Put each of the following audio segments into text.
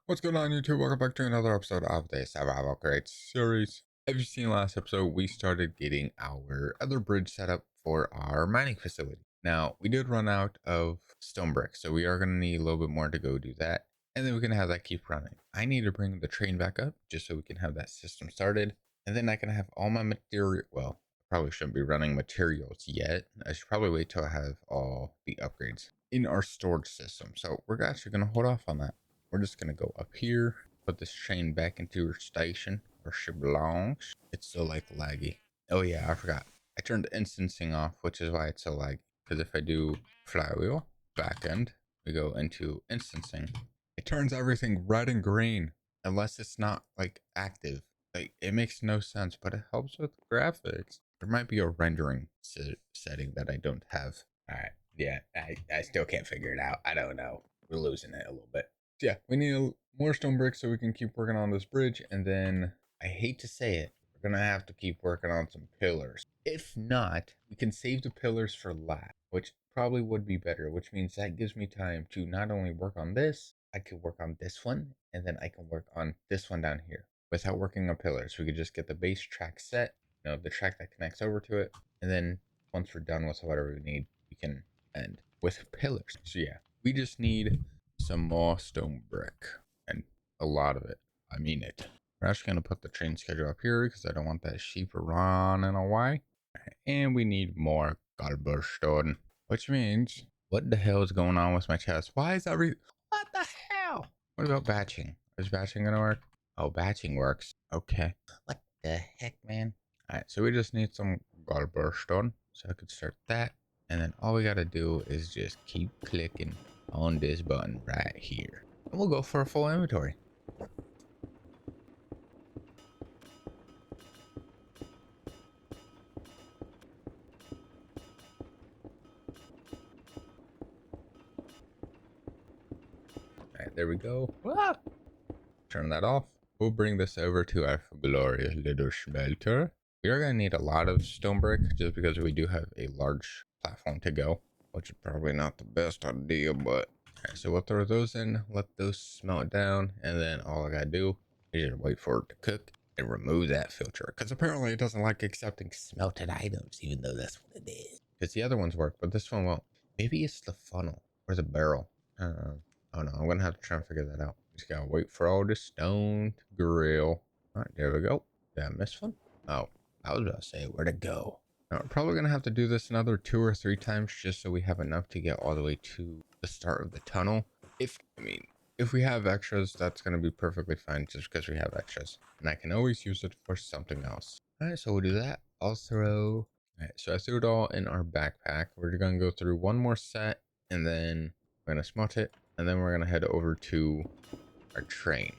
What's going on, YouTube? Welcome back to another episode of the Survival Crates series. As you seen last episode, we started getting our other bridge set up for our mining facility. Now, we did run out of stone bricks, so we are going to need a little bit more to go do that. And then we can have that keep running. I need to bring the train back up just so we can have that system started. And then I can have all my material. Well, I probably shouldn't be running materials yet. I should probably wait till I have all the upgrades in our storage system. So we're actually going to hold off on that. We're just going to go up here, put this train back into her station where she belongs. It's still like laggy. Oh yeah, I forgot. I turned the instancing off, which is why it's so laggy. Because if I do flywheel, back end, we go into instancing, it turns everything red and green unless it's not like active. Like it makes no sense, but it helps with graphics. There might be a rendering setting that I don't have. All right. Yeah, I still can't figure it out. I don't know. We're losing it a little bit. Yeah, we need more stone bricks so we can keep working on this bridge. And then, I hate to say it, we're going to have to keep working on some pillars. If not, we can save the pillars for last, which probably would be better, which means that gives me time to not only work on this, I could work on this one, and then I can work on this one down here without working on pillars. We could just get the base track set, the track that connects over to it, and then once we're done with whatever we need, we can end with pillars. So yeah, we just need some more stone brick, and a lot of it. I mean it. We're actually going to put the train schedule up here because I don't want that sheep running away. And we need more cobblestone, which means, what the hell is going on with my chest? Why is what the hell? What about batching? Is batching going to work? Oh, batching works. Okay. What the heck, man? Alright, so we just need some cobblestone, so I could start that. And then all we got to do is just keep clicking on this button right here, and we'll go for a full inventory. All right, there we go. Ah! Turn that off. We'll bring this over to our glorious little smelter. We are going to need a lot of stone brick just because we do have a large platform to go, which is probably not the best idea, but all right, so we'll throw those in, let those smelt down, and then all I gotta do is just wait for it to cook and remove that filter, because apparently it doesn't like accepting smelted items, even though that's what it is. Because the other ones work, but this one won't. Maybe it's the funnel or the barrel. Oh no, I'm gonna have to try and figure that out. Just gotta wait for all this stone to grill. All right, there we go. Did I miss one? Oh, I was about to say where to go. Now, we're probably gonna have to do this another 2 or 3 times just so we have enough to get all the way to the start of the tunnel. If we have extras, that's gonna be perfectly fine just because we have extras, and I can always use it for something else. All right, so we'll do that. I'll throw. All right, so I threw it all in our backpack. We're gonna go through one more set, and then we're gonna smelt it, and then we're gonna head over to our train.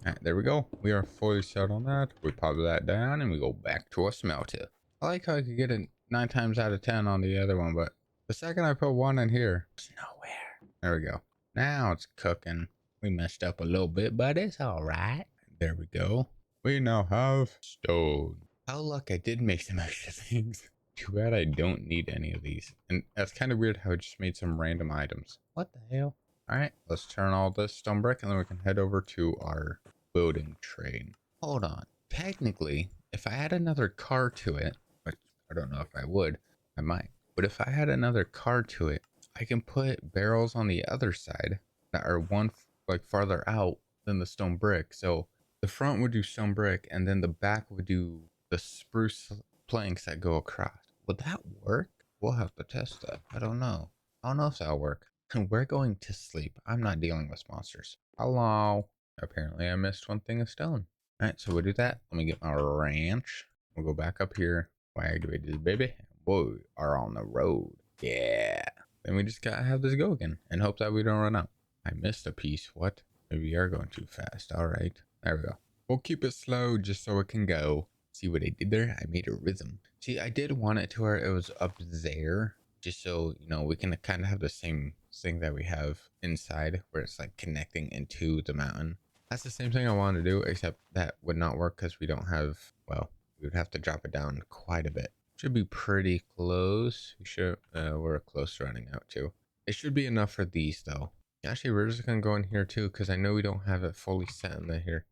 Alright, there we go. We are fully set on that. We pop that down and we go back to our smelter. I like how I could get it 9 times out of 10 on the other one, but the second I put one in here, it's nowhere. There we go. Now it's cooking. We messed up a little bit, but it's alright. There we go. We now have stone. How lucky I did make some extra things. Too bad I don't need any of these. And that's kind of weird how it just made some random items. What the hell? Alright, let's turn all this stone brick and then we can head over to our building train. Hold on. Technically, if I had another car to it, which I don't know if I would, I might. But if I had another car to it, I can put barrels on the other side that are one like farther out than the stone brick. So the front would do stone brick and then the back would do the spruce planks that go across. Would that work? We'll have to test that. I don't know. I don't know if that'll work. We're going to sleep. I'm not dealing with monsters. Hello. Apparently I missed one thing of stone. Alright, so we'll do that. Let me get my ranch. We'll go back up here. Wag this baby. We are on the road. Yeah. Then we just gotta have this go again and hope that we don't run out. I missed a piece. What? Maybe we are going too fast. Alright. There we go. We'll keep it slow just so it can go. See what I did there? I made a rhythm. See, I did want it to where it was up there, just so, we can kind of have the same thing that we have inside, where it's like connecting into the mountain. That's the same thing I wanted to do, except that would not work because we don't have, well, we would have to drop it down quite a bit. Should be pretty close. We should, we're close to running out too. It should be enough for these though. Actually, we're just gonna go in here too, because I know we don't have it fully set in here.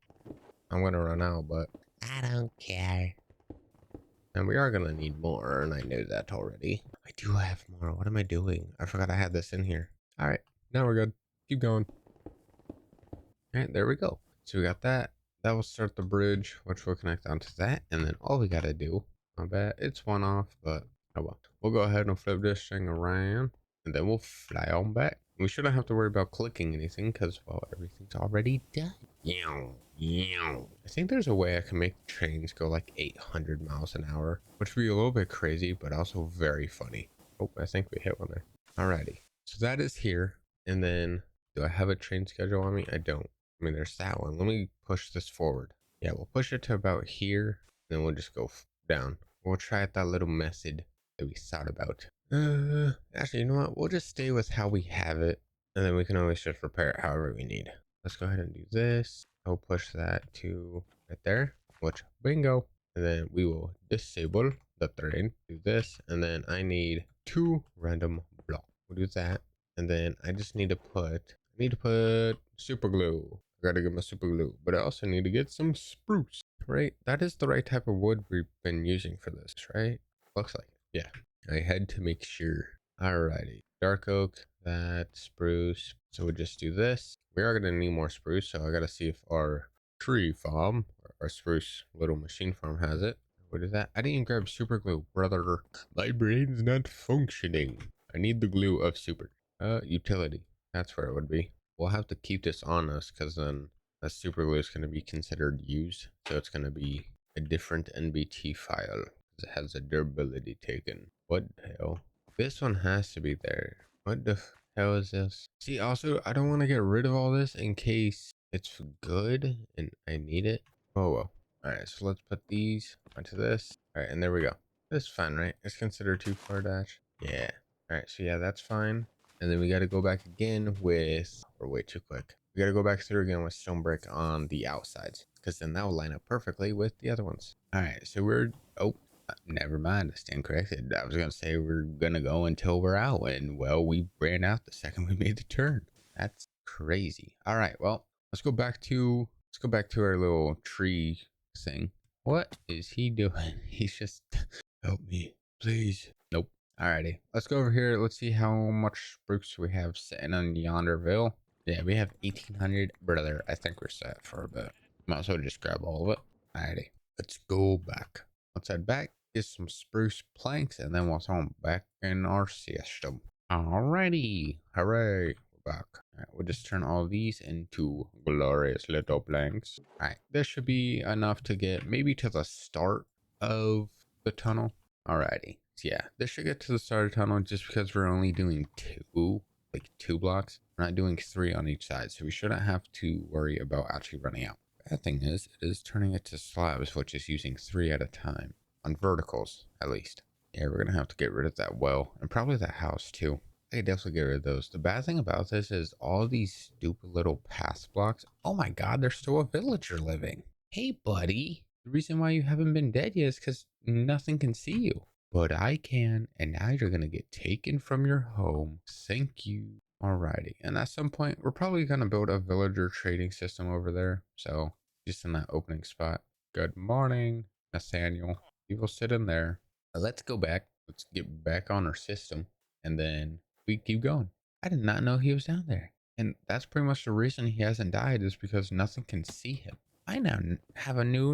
I'm gonna run out, but I don't care. And we are gonna need more, and I know that already. I do have more. What am I doing? I forgot I had this in here. All right, now we're good. Keep going. All right, there we go. So we got that. That will start the bridge, which will connect onto that. And then all we got to do, I bet it's one off, but oh well. We'll go ahead and flip this thing around, and then we'll fly on back. We shouldn't have to worry about clicking anything because, well, everything's already done. I think there's a way I can make trains go like 800 miles an hour, which would be a little bit crazy, but also very funny. Oh, I think we hit one there. Alrighty. So that is here. And then, do I have a train schedule on me? I don't. I mean, there's that one. Let me push this forward. Yeah, we'll push it to about here. Then we'll just go down. We'll try out that little method that we thought about. Actually, you know what? We'll just stay with how we have it. And then we can always just repair it however we need. Let's go ahead and do this. I'll push that to right there. Which, bingo. And then we will disable the train. Do this. And then I need 2 random blocks. We'll do that. And then I just need to put super glue. I gotta get my super glue, but I also need to get some spruce, right? That is the right type of wood we've been using for this, right? Looks like it. Yeah. I had to make sure. Alrighty. Dark oak, that spruce. So we'll just do this. We are gonna need more spruce, so I gotta see if our tree farm, or our spruce little machine farm has it. What is that? I didn't even grab super glue, brother. My brain's not functioning. I need the glue of super. Utility. That's where it would be. We'll have to keep this on us because then that super glue is going to be considered used. So it's going to be a different NBT file because it has a durability taken. What the hell? This one has to be there. What the hell is this? See, also, I don't want to get rid of all this in case it's good and I need it. Oh, well. All right, so let's put these onto this. All right, and there we go. That's fine, right? It's considered too far dash. Yeah. All right, so yeah, that's fine. And then we got to go back again with, we're way too quick. We got to go back through again with stone brick on the outsides because then that will line up perfectly with the other ones. All right, so we're, oh, never mind. I stand corrected. I was going to say we're going to go until we're out. And well, we ran out the second we made the turn. That's crazy. All right, well, let's go back to our little tree thing. What is he doing? He's just, help me, please. Nope. Alrighty, let's go over here. Let's see how much spruce we have sitting on Yonderville. Yeah, we have 1800. Brother, I think we're set for a bit. Might as well just grab all of it. Alrighty, let's go back. Let's head back, get some spruce planks, and then we'll throw them back in our system. Alrighty, hooray, we're back. Alright, we'll just turn all these into glorious little planks. Alright, this should be enough to get maybe to the start of the tunnel. Alrighty. So yeah, this should get to the start of the tunnel just because we're only doing two blocks. We're not doing 3 on each side, so we shouldn't have to worry about actually running out. Bad thing is, it is turning it to slabs, which is using 3 at a time. On verticals, at least. Yeah, we're gonna have to get rid of that well, and probably that house too. I could definitely get rid of those. The bad thing about this is all these stupid little path blocks. Oh my god, there's still a villager living. Hey buddy. The reason why you haven't been dead yet is because nothing can see you. But I can, and now you're gonna get taken from your home. Thank you. Alrighty, and at some point, we're probably gonna build a villager trading system over there. So, just in that opening spot. Good morning, Nathaniel. You will sit in there. Let's go back. Let's get back on our system, and then we keep going. I did not know he was down there. And that's pretty much the reason he hasn't died is because nothing can see him. I now have a new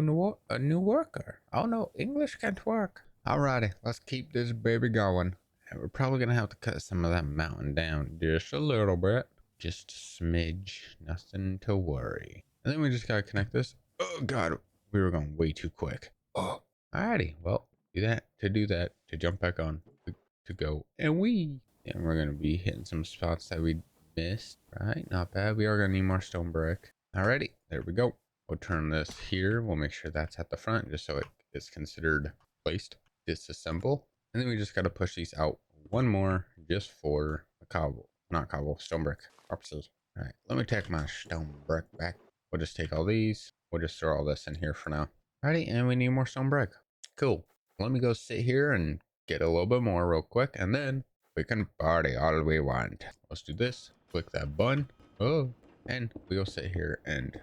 worker. Oh no, English can't work. Alrighty, let's keep this baby going. And we're probably gonna have to cut some of that mountain down just a little bit. Just a smidge, nothing to worry. And then we just gotta connect this. Oh god, we were going way too quick. Oh, alrighty, well, do that, to jump back on, to go, and and we're gonna be hitting some spots that we missed, right? Not bad. We are gonna need more stone brick. Alrighty, there we go. We'll turn this here. We'll make sure that's at the front just so it is considered placed. Disassemble. And then we just got to push these out one more just for a stone brick purposes. All right, let me take my stone brick back. We'll just take all these. We'll just throw all this in here for now. Alrighty, and we need more stone brick. Cool. Let me go sit here and get a little bit more real quick, and then we can party all we want. Let's do this. Click that button. Oh, and we go sit here and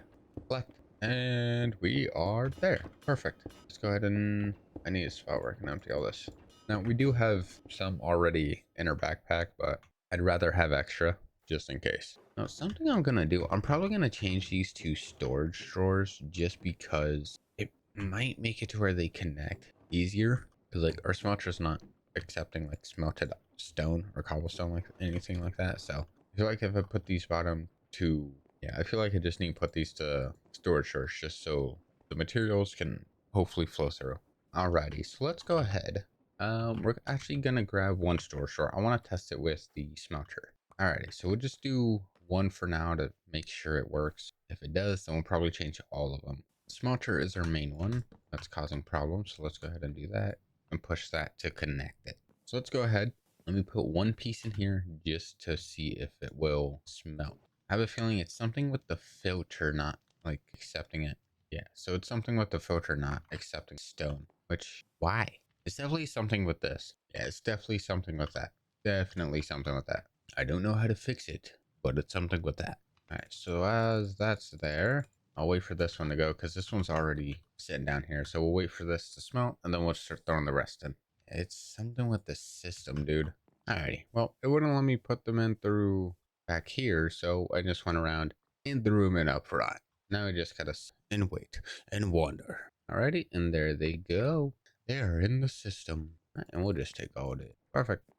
collect. And we are there. Perfect. Let's go ahead and I need a spot where I can empty all this. Now we do have some already in our backpack, but I'd rather have extra just in case. Now something I'm gonna do, I'm probably gonna change these to storage drawers just because it might make it to where they connect easier. Because like our smelter's not accepting like smelted stone or cobblestone, like anything like that. So I feel like if I put these bottom to, yeah, I feel like I just need to put these to storage drawers just so the materials can hopefully flow through. Alrighty, so let's go ahead. We're actually gonna grab one storage drawer. I want to test it with the smelter. Alrighty, so we'll just do one for now to make sure it works. If it does, then we'll probably change all of them. Smelter is our main one that's causing problems, so let's go ahead and do that and push that to connect it. So let's go ahead. Let me put one piece in here just to see if it will smelt. I have a feeling it's something with the filter not like accepting it. Yeah, so it's something with the filter not accepting stone, which why? It's definitely something with this. Yeah, it's definitely something with that. Definitely something with that. I don't know how to fix it, but it's something with that. All right, so as that's there, I'll wait for this one to go because this one's already sitting down here. So we'll wait for this to smelt and then we'll start throwing the rest in. It's something with the system, dude. Alrighty, well, it wouldn't let me put them in through back here, so I just went around and threw them in up front. Now I just gotta sit and wait and wonder. Alrighty, and there they go. They are in the system. And we'll just take all of it. Perfect.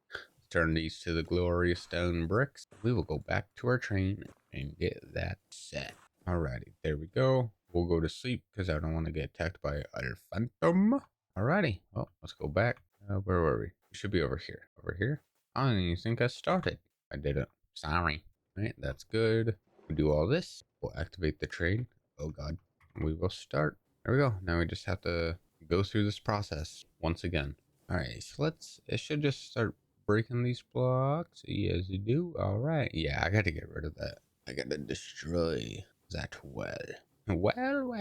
Turn these to the glorious stone bricks. We will go back to our train and get that set. Alrighty, there we go. We'll go to sleep because I don't want to get attacked by a phantom. Alrighty, well, let's go back. Where were we? We should be over here. Over here? I don't even think I started. I didn't. Sorry. Alright, that's good. We'll do all this. We'll activate the train. Oh god. We will start. There we go. Now we just have to go through this process once again. Alright, so it should just start breaking these blocks. Yes, you do. Alright. Yeah, I gotta get rid of that. I gotta destroy that well. Well.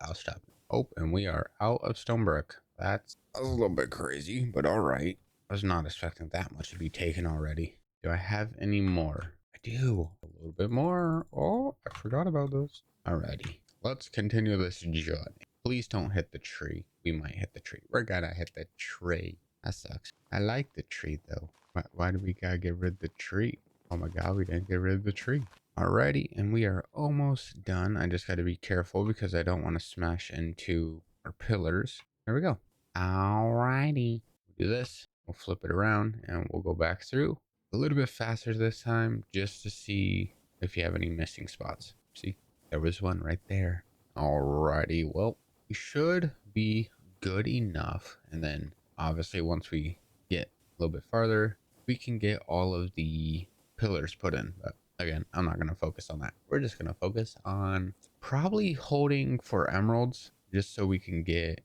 I'll stop. Oh, and we are out of stone brick. That's a little bit crazy, but alright. I was not expecting that much to be taken already. Do I have any more? I do. A little bit more. Oh, I forgot about those. Alrighty. Let's continue this journey. Please don't hit the tree. We might hit the tree. We're gonna hit the tree. That sucks. I like the tree though. Why do we gotta get rid of the tree? Oh my god, we didn't get rid of the tree. Alrighty, and we are almost done. I just gotta be careful because I don't want to smash into our pillars. There we go. Alrighty. We'll do this. We'll flip it around and we'll go back through a little bit faster this time just to see if you have any missing spots. See, there was one right there. Alrighty, well, we should be good enough. And then obviously once we get a little bit farther, we can get all of the pillars put in. But again, I'm not going to focus on that. We're just going to focus on probably holding for emeralds just so we can get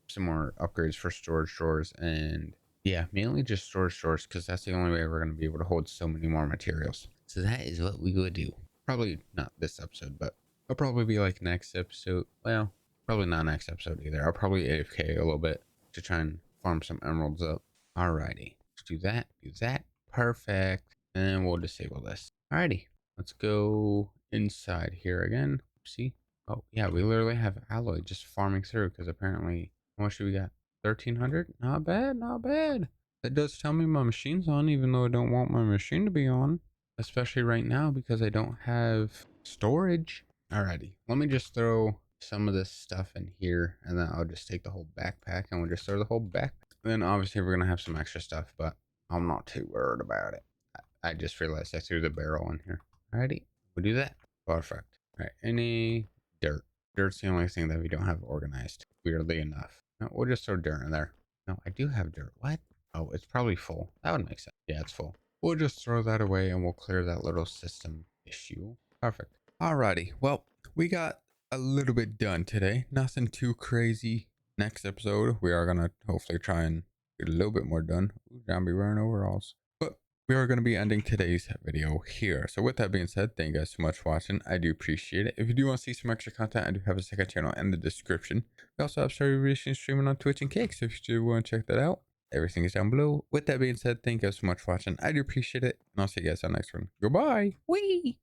some more upgrades for storage drawers. And yeah, mainly just storage drawers because that's the only way we're going to be able to hold so many more materials. So that is what we would do. Probably not this episode, but it'll probably be like next episode. Well, probably not next episode either. I'll probably AFK a little bit to try and farm some emeralds up. Alrighty, let's do that. Do that. Perfect. And we'll disable this. Alrighty, let's go inside here again. See? Oh, yeah, we literally have alloy just farming through because apparently, how much do we got? 1300? Not bad, not bad. That does tell me my machine's on, even though I don't want my machine to be on. Especially right now because I don't have storage. Alrighty, let me just throw some of this stuff in here and then I'll just take the whole backpack and we'll just throw the whole backpack. Then obviously we're gonna have some extra stuff, but I'm not too worried about it. I just realized I threw the barrel in here. Alrighty, we'll do that. Perfect. Alright, any dirt. Dirt's the only thing that we don't have organized, weirdly enough. No, we'll just throw dirt in there. No, I do have dirt. What? Oh, it's probably full. That would make sense. Yeah, it's full. We'll just throw that away and we'll clear that little system issue. Perfect. Alrighty. Well, we got a little bit done today. Nothing too crazy. Next episode, we are going to hopefully try and get a little bit more done. Ooh, zombie wearing overalls. But we are going to be ending today's video here. So with that being said, thank you guys so much for watching. I do appreciate it. If you do want to see some extra content, I do have a second channel in the description. We also have started recently streaming on Twitch and Cake. So if you do want to check that out, everything is down below. With that being said, thank you guys so much for watching. I do appreciate it. And I'll see you guys on the next one. Goodbye. Wee.